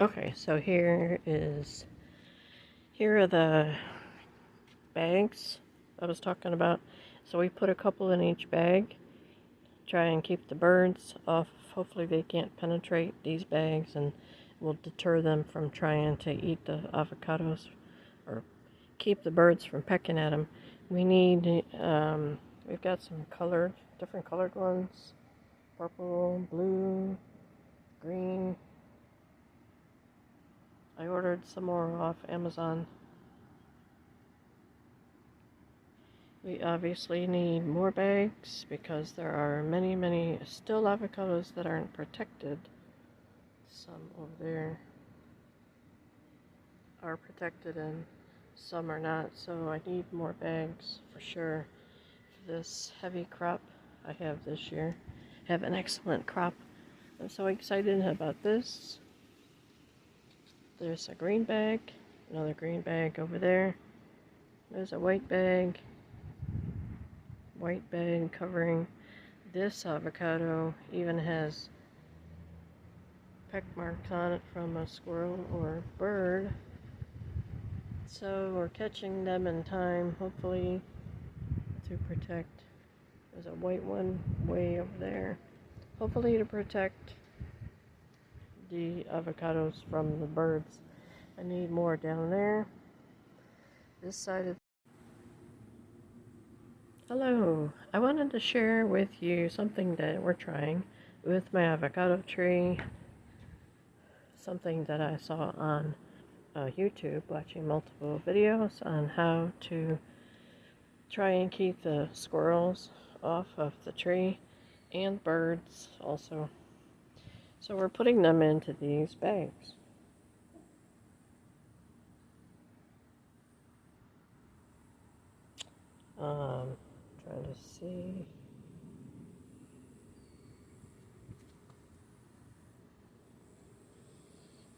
Okay, so here are the bags I was talking about. So we put a couple in each bag, try and keep the birds off. Hopefully they can't penetrate these bags and will deter them from trying to eat the avocados or keep the birds from pecking at them. We need, we've got some different colored ones, purple, blue, green. I ordered some more off Amazon. We obviously need more bags because there are many still avocados that aren't protected. Some over there are protected and some are not, so I need more bags for sure for this heavy crop I have this year. I have an excellent crop. I'm so excited about this. There's a green bag, another green bag over there. There's a white bag covering this avocado. Even has peck marks on it from a squirrel or bird. So we're catching them in time, hopefully, to protect. There's a white one way over there. Hopefully to protect the avocados from the birds. I need more down there. This side of... Hello, I wanted to share with you something that we're trying with my avocado tree. Something that I saw on YouTube, watching multiple videos on how to try and keep the squirrels off of the tree and birds also. So we're putting them into these bags. Trying to see.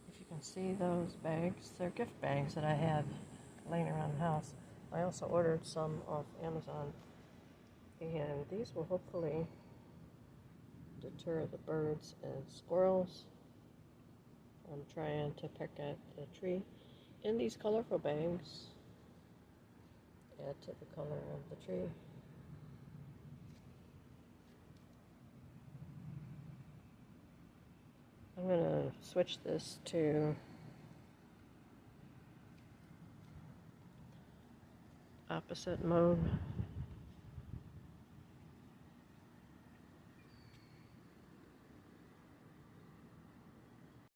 If you can see those bags, they're gift bags that I had laying around the house. I also ordered some off Amazon, and these will hopefully deter the birds and squirrels. I'm trying to peck at the tree. In these colorful bags, add to the color of the tree. I'm going to switch this to opposite mode.